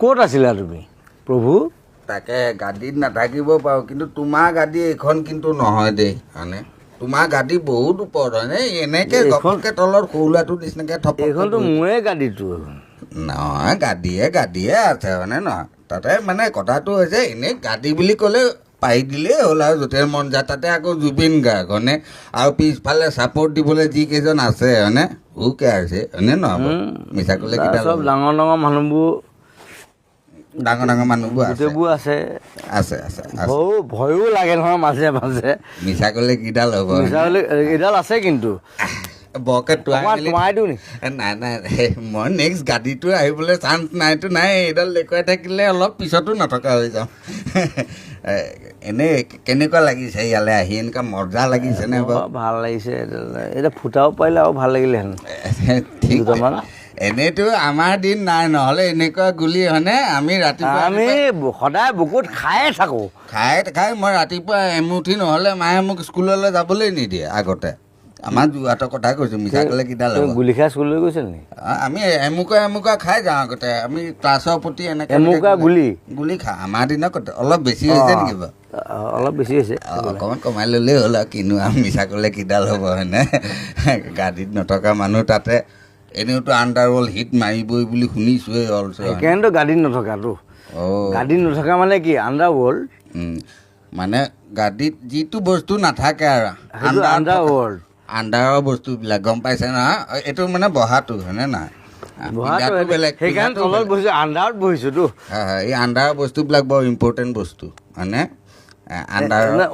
ক'ত আছিলা তুমি প্ৰভু? তাকে গাদীত নাথাকিব পাৰোঁ, কিন্তু তোমাৰ গাদী এইখন কিন্তু নহয় দেই। মানে তোমাৰ গাদী বহুত ওপৰত হয়নে? এনেকে ঘপককে তলত সৰু ল'ৰাটোৰ নিচিনাকে এইখনতো মোৰে গাদীটো। নহয়, গাদীয়ে আছে হয়নে নহয়? তাতে মানে কথাটো হৈছে এনেই গাদী বুলি ক'লে পাৰি দিলেই হ'ল আৰু য'তে মন যায়। তাতে আকৌ জুবিন গাৰ্গ হয়নে? আৰু পিছফালে ছাপৰ্ট দিবলৈ যিকেইজন আছে হয়নে? ওকে আছে হয়নে নহয়? মিছা ক'লে কিটা চব ডাঙৰ ডাঙৰ মানুহবোৰ, ডাঙৰ মানুহবোৰ আছে গোটেইবোৰ আছে। আছে আছে আছে। ভয়ো লাগে নহয় মাজে মাজে। মিছা ক'লে কিডাল হ'ব? মিছা বুলি এইডাল আছে কিন্তু বৰকে তোমাই দিওঁ নি? নাই মই নেক্সট গাড়ীটো আহিবলৈ চান্স নাইতো নাই। এইডাল দেখুৱাই থাকিলে অলপ পিছতো নথকা হৈ যাওঁ। এনেই কেনেকুৱা লাগিছে ইয়ালৈ আহি? এনেকুৱা মজা লাগিছেনে বাৰু? ভাল লাগিছে। এতিয়া ফুটাব পাৰিলে আৰু ভাল লাগিলেহেঁতেন। ঠিক দুটামান এনেইতো আমাৰ দিন নাই, নহ'লে এনেকুৱা গুলি হয়নে? আমি ৰাতিপুৱা আমি সদায় বুকুত খায়ে থাকোঁ। খাই মই ৰাতিপুৱা এমুঠি নহ'লে মায়ে মোক স্কুললৈ যাবলৈ নিদিয়ে আগতে। আমাৰ যোৰহাটৰ কথা কৈছোঁ, মিছা ক'লে কিডাল হ'ব? গুলি খাই স্কুললৈ গৈছিল নেকি? আমি এমুকা খাই যাওঁ আগতে। আমি ক্লাছৰ প্ৰতি এনেকৈ গুলি খাওঁ। আমাৰ দিনত অলপ বেছি হৈছে নেকি বাৰু? অলপ বেছি হৈছে। অকণমান কমাই ল'লেই হ'ল আৰু কিনো আৰু মিছা ক'লে কিডাল হ'ব হয়নে? গাড়ীত নথকা মানুহ তাতে এনেওতো আণ্ডাৰৱৰ্ল্ড হিট মাৰিবই বুলি শুনিছোঁৱেই হ'ল। সেইকাৰণেতো গাড়ীত নথকাটো। গাড়ীত নথকা মানে কি আণ্ডাৰৱৰ্ল্ড? মানে গাড়ীত যিটো বস্তু নাথাকে আৰু আণ্ডাৰৱৰ্ল্ড, আণ্ডাৰৰ বস্তুবিলাক গম পাইছে নহয়? এইটো মানে বহাটো হয়নে নহয়? বেলেগ, সেইকাৰণে তলত বহিছোঁ, আণ্ডাৰত বহিছোঁতো। হয়, এই আণ্ডাৰৰ বস্তুবিলাক বৰ ইম্পৰ্টেণ্ট বস্তু হয়নে?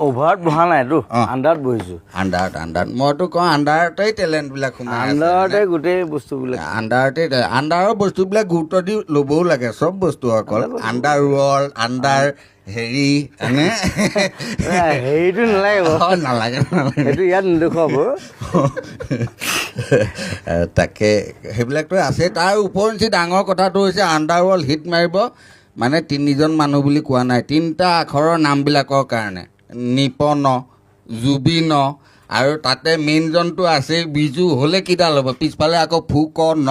অভাৰত বহা নাইতো, আণ্ডাৰত বহিছোঁ। আণ্ডাৰত মইতো কওঁ আণ্ডাৰতেই টেলেণ্টবিলাক সোমাই আছে। আণ্ডাৰতে গোটেই বস্তুবিলাক, আণ্ডাৰৰ বস্তুবিলাক গুৰুত্ব দি ল'বও লাগে। চব বস্তু অকল আণ্ডাৰ ৱৰ্ল্ড, আণ্ডাৰ হেৰি হয়নে? হেৰিটো নালাগে সেইটো ইয়াত নেদেখুৱাব। তাকে সেইবিলাকতো আছে। তাৰ ওপৰঞ্চি ডাঙৰ কথাটো হৈছে আণ্ডাৰৱৰ্ল্ড হিট মাৰিব মানে তিনিজন মানুহ বুলি কোৱা নাই, 3টা আখৰৰ নামবিলাকৰ কাৰণে। নিপন, জুবিন আৰু তাতে মেইনজনটো আছে বিজু। হ'লে কিডাল হ'ব? পিছফালে আকৌ ফুক ন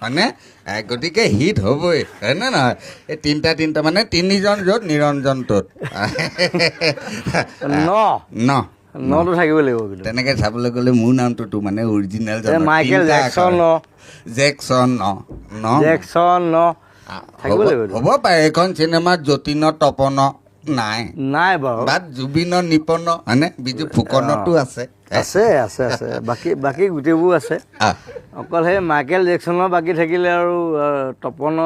হয়নে? গতিকে হিট হ'বই হয়নে নহয়? এই তিনিটা মানে 3জন য'ত নিৰঞ্জন ত'ত নটো থাকিব লাগিব। তেনেকৈ চাবলৈ গ'লে মোৰ নামটোতো মানে অৰিজিনেল মাইকেল জেকচন হ'ব পাৰে। এইখন চিনেমাত যতীন তপন নাই বাৰু, বাট জুবিন নিপন হয়নে? বিজু ফুকনতো আছে। বাকী গোটেইবোৰ আছে। অকল সেই মাইকেল জেকচনৰ বাকী থাকিলে আৰু তপন,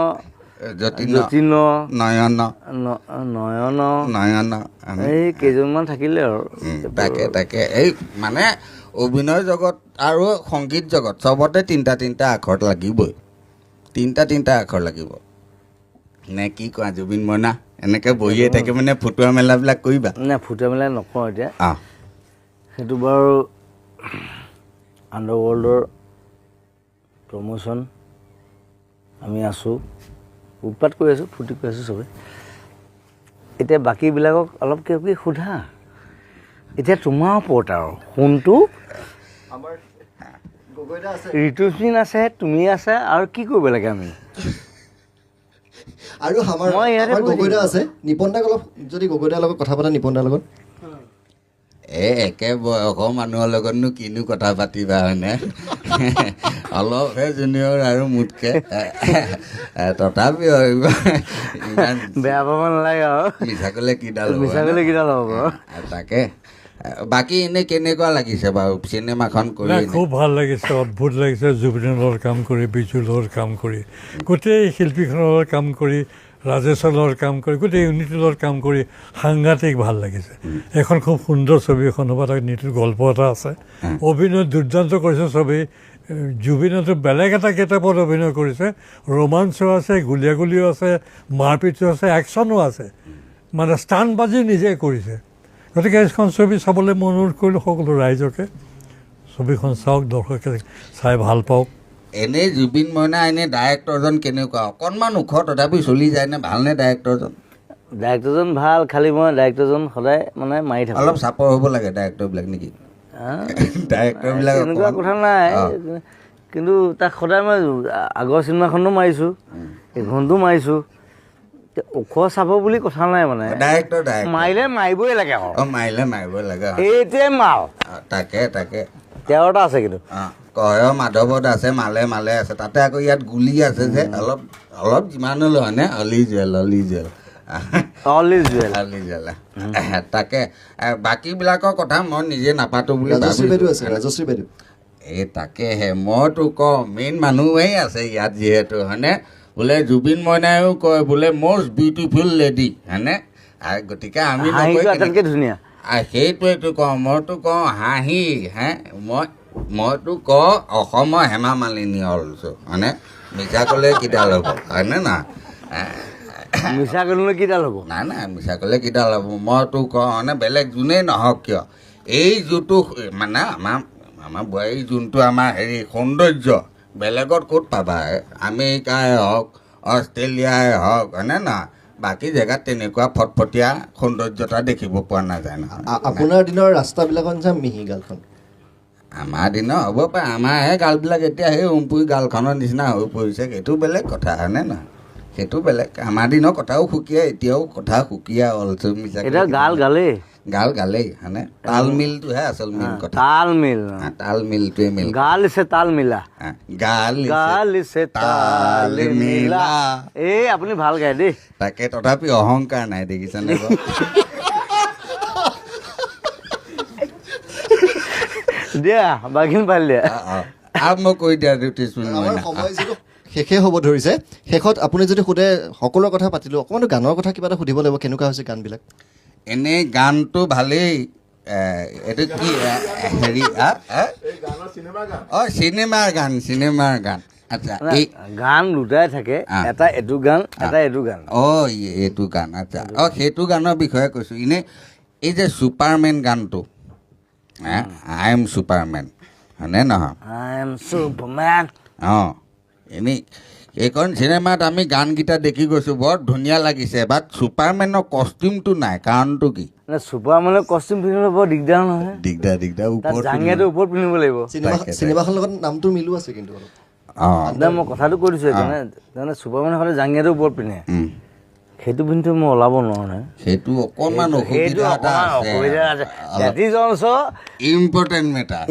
যতীন, নয়ন এই কেইজনমান থাকিলে আৰু। তাকে এই মানে অভিনয় জগত আৰু সংগীত জগত চবতে 3টা আখৰ লাগিবই। 3টা আখৰ লাগিব নে কি কোৱা জুবিন মইনা? এনেকৈ বহিয়ে থাকে মানে ফুটোৱা মেলাবিলাক কৰিবা? নাই, ফুটোৱা মেলা নকওঁ এতিয়া। সেইটো বাৰু আণ্ডাৰৱৰ্ল্ডৰ প্ৰমোশ্যন আমি আছোঁ, উৎপাত কৰি আছোঁ, ফূৰ্তি কৰি আছোঁ চবেই। এতিয়া বাকীবিলাকক অলপ কিবা কিবি সোধা। এতিয়া তোমাৰ ওপৰত আৰু সোণটো ঋতুস্মিন আছে, তুমি আছে, আৰু কি কৰিব লাগে আমি? আৰু আমাৰ গগৈদা আছে। নিপন দাক অলপ যদি গগৈদাৰ লগত কথা পাতা, নিপন দাৰ লগত। একে বয়সৰ মানুহৰ লগতনো কিনো কথা পাতিবা হয়নে? অলপহে জুনিয়ৰ আৰু মোতকৈ, তথাপিও বেয়া পাব নালাগে আৰু। মিছা ক'লে কিডাল হ'ব। তাকে বাকী এনেই কেনেকুৱা লাগিছে বাৰু চিনেমাখন কৰি? খুব ভাল লাগিছে, অদ্ভুত লাগিছে। জুবিনৰ লগত কাম কৰি, বিজুৰ লগত কাম কৰি, গোটেই শিল্পীখনৰ লগত কাম কৰি, ৰাজেশৰ লগত কাম কৰি, গোটেই ইউনিটিৰ লগত কাম কৰি সাংঘাতিক ভাল লাগিছে। এখন খুব সুন্দৰ ছবি এখন হ'ব। তাত নীতিৰ গল্প এটা আছে, অভিনয় দুৰ্দান্ত কৰিছে ছবি। জুবিনতো বেলেগ এটা গেটআপত অভিনয় কৰিছে, ৰোমাঞ্চো আছে, গুলীয়াগুলিও আছে, মাৰপিটো আছে, একশ্যনো আছে, মানে ষ্টাণ্টবাজি নিজে কৰিছে। গতিকে এইখন ছবি চাবলৈ মই অনুৰোধ কৰিলোঁ সকলো ৰাইজকে। ছবিখন চাওক, দৰ্শকে চাই ভাল পাওক। এনেই জুবিন মইনা এনেই ডাইৰেক্টৰজন কেনেকুৱা? অকণমান ওখ তথাপি চলি যায়নে? ভালনে ডাইৰেক্টৰজন? ডাইৰেক্টৰজন ভাল, খালি মই ডাইৰেক্টৰজন সদায় মানে মাৰি থাকোঁ। অলপ চাপৰ হ'ব লাগে ডাইৰেক্টৰবিলাক নেকি? ডাইৰেক্টৰবিলাক তেনেকুৱা কথা নাই, কিন্তু তাক সদায় মই আগৰ চিনেমাখনো মাৰিছোঁ, এইখনতো মাৰিছোঁ, ওখ চাব বুলি কথা নাই মানে ডাইৰেক্টৰ মাৰিলে মাৰিবই লাগে আকৌ মাৰিলে মাৰিব লাগে এইটোৱে মাল তাকে 13টা আছে কিন্তু কয় মাধৱত আছে মালে মালে আছে তাতে আকৌ ইয়াত গুলি আছে যে অলপ অলপ যিমান হ'লেও হয়নে অলি জুৱেল তাকে বাকীবিলাকৰ কথা মই নিজে নাপাতো বুলি ৰাজশ্ৰী বাইদেউ আছে ৰাজশ্ৰী বাইদেউ এই তাকেহে মইতো কওঁ মেইন মানুহেই আছে ইয়াত যিহেতু হয়নে বোলে জুবিন মইনায়ো কয় বোলে মষ্ট বিউটিফুল লেডি হয়নে আৰু গতিকে আমি আটাইতকৈ ধুনীয়া সেইটোৱেতো কওঁ মইতো কওঁ হাঁহি মইতো কওঁ অসমৰ হেমা মালিনী অলছো হয়নে মিছা ক'লে কিডাল হ'ব হয়নে না মিছা ক'লে কিডাল হ'ব নাই মিছা ক'লে কিডাল হ'ব মইতো কওঁ মানে বেলেগ যোনেই নহওক কিয় এই যোনটো মানে আমাৰ বোৱাৰী যোনটো আমাৰ হেৰি সৌন্দৰ্য বেলেগত ক'ত পাবা আমেৰিকাই হওক অষ্ট্ৰেলিয়াই হওক হয়নে নহয় বাকী জেগাত তেনেকুৱা ফটফটীয়া সৌন্দৰ্যতা দেখিব পোৱা নাযায় নহয় আপোনাৰ দিনৰ ৰাস্তাবিলাকত নিচিনা মিহি গালখন আমাৰ দিনৰ হ'ব পাৰে আমাৰহে গালবিলাক এতিয়া সেই উমপুৰি গালখনৰ নিচিনা হৈ পৰিছে সেইটো বেলেগ কথা হয়নে নহয় সেইটো বেলেগ আমাৰ দিনৰ কথাও সুকীয়া এতিয়াও কথা সুকীয়া অলছো মিছা এতিয়া গাল গালেই হয়নে তাল মিলটোহে আচল মেইন কথা তাল মিলটোৱে মিল গাল সে তাল মিলা গাল সে তাল মিলা এই আপুনি ভাল গায় দেই তাকে তথাপি অহংকাৰ নাই দেখিছেনে দিয়া বাকীখিনি পালি দিয়া আৰু মই কৈ দিয়া সময় যিটো শেষে হ'ব ধৰিছে শেষত আপুনি যদি সোধে সকলোৰে কথা পাতিলোঁ অকণমান গানৰ কথা কিবা এটা সুধিব লাগিব কেনেকুৱা হৈছে গানবিলাক এনেই গানটো ভালেই এইটো কি হেৰি চিনেমাৰ গান আচ্ছা এই গান দুটাই থাকে এটা এইটো গান এটা এইটো গান এইটো গান আচ্ছা সেইটো গানৰ বিষয়ে কৈছোঁ এনেই এই যে ছুপাৰমেন গানটো আই এম ছুপাৰমেন হয়নে নহয় এনেই এইখন চিনেমাত আমি গানকেইটা দেখি গৈছোঁ বৰ ধুনীয়া লাগিছে বাট ছুপাৰমেনৰ কষ্টিউমটো নাই কাৰণটো কি ছুপাৰমেনৰ কষ্টিউম পিন্ধিবলৈ বৰ দিগদাৰ নহয় দিগদাৰ জাঙিয়াটো ওপৰত পিন্ধিব লাগিব চিনেমাখনৰ লগত নামটো মিলো আছে কিন্তু মই কথাটো কৈ দিছোঁ তাৰমানে ছুপাৰমেনে হ'লে জাঙিয়াটো ওপৰত পিন্ধে সেইটো পিন্ধি মই ওলাব নোৱাৰোঁ নহয় সেইটো অকণমান অসুবিধা এটা আছে ইম্পৰ্টেণ্ট মেটাৰ